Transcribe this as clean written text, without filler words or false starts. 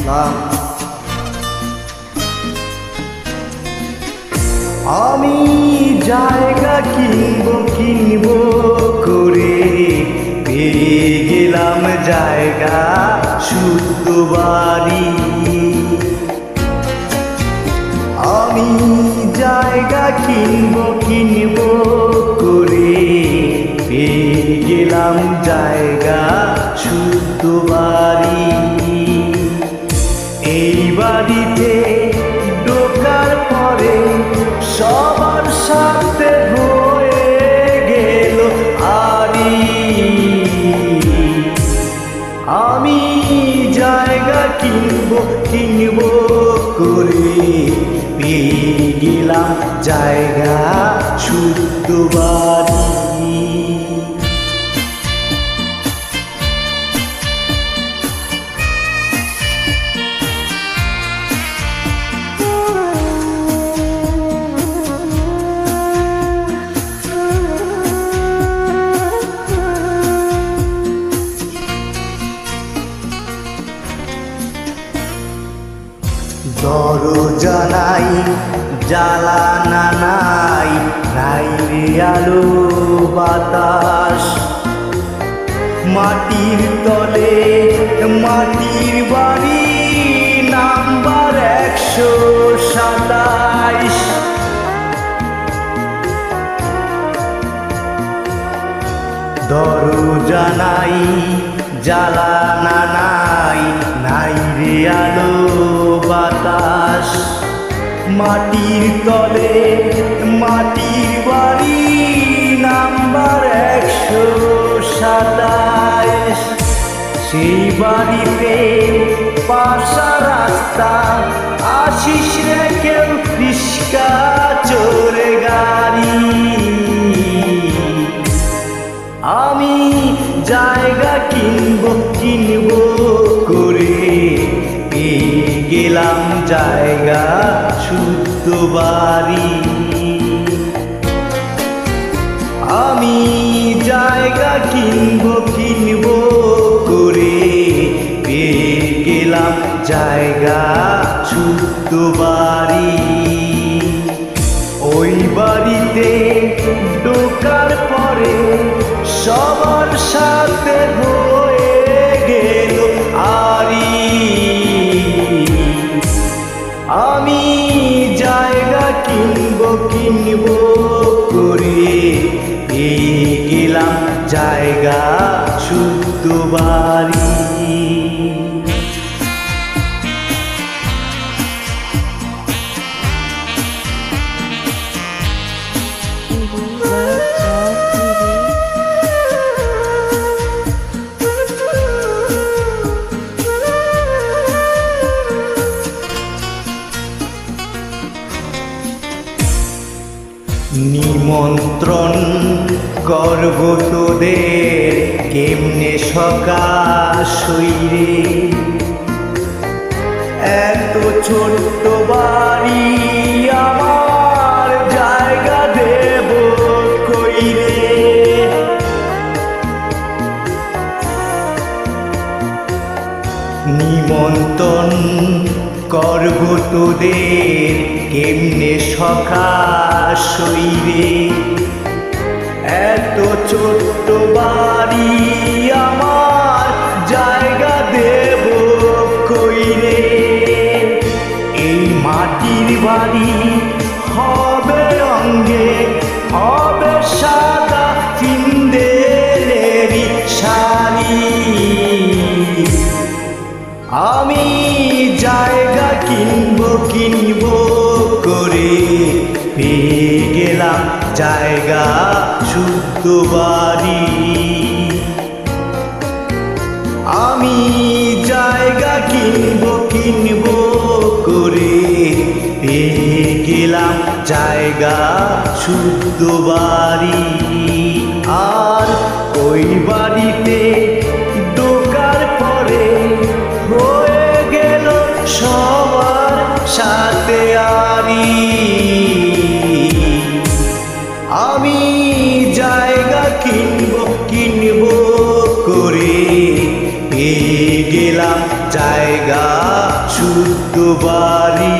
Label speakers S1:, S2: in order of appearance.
S1: আসসালাম। আমি জায়গা কিনব করে পেয়ে গেলাম জায়গা শুদ্ধ বাড়ি। আমি জায়গা কিনব করে পেয়ে গেলাম জায়গা শুদ্ধ বাড়ি। এই বাড়িতে ঢোকার পরে সবার সাথে হয়ে গেল আরি। আমি জায়গা কিনব করে পেয়ে গেলাম জায়গা শুদ্ধ বাড়ি। দরজা নাই, জ্বালানা নাই, নাই রে আলো বাতাস। মাটির তলে মাটির বাড়ি, নাম্বার 127। দরজা নাই, জ্বালানা নাই, নাই রে আলো বাতাস। মাটির তলে মাটির বাড়ি, নাম্বার 127। সেই বাড়িতে পাশা রাস্তা, আসিস রে কেউ রিস্কা চোরে গাড়ি। আমি জায়গা কিনব করে পেয়ে গেলাম জায়গা শুদ্ধ বাড়ি। আমি জায়গা কিনব করে পেয়ে গেলাম জায়গা শুদ্ধ বাড়ি। ওই বাড়িতে ঢোকার পরে সবার সাথে হয়ে গেল আরি। আমি জায়গা কিনব করে পেয়ে গেলাম জায়গা শুদ্ধ বাড়ি। নিমন্ত্রণ করব তোদের কেমনে সকাশ হইরে। এত ছোট্ট বাড়ি আমার, জায়গা দেব কইরে। নিমন্ত্রণ করব তোদের কেমনে সখাস হইরে। এত ছোট্ট বাড়ি আমার, জায়গা দেব কইরে। এই মাটির বাড়ি হবে রঙে, হবে সাদা চিন্দেলেরই শাড়ি। আমি জায়গা কিনব করে পেয়ে গেলাম জায়গা শুদ্ধ বাড়ি। আমি জায়গা কিনব করে পেয়ে গেলাম জায়গা শুদ্ধ বাড়ি। আর ওই বাড়িতে ঢোকার পরে হয়ে গেল সবার সাথে আরি। আমি জায়গা কিনব করে পেয়ে গেলাম জায়গা শুদ্ধ বাড়ি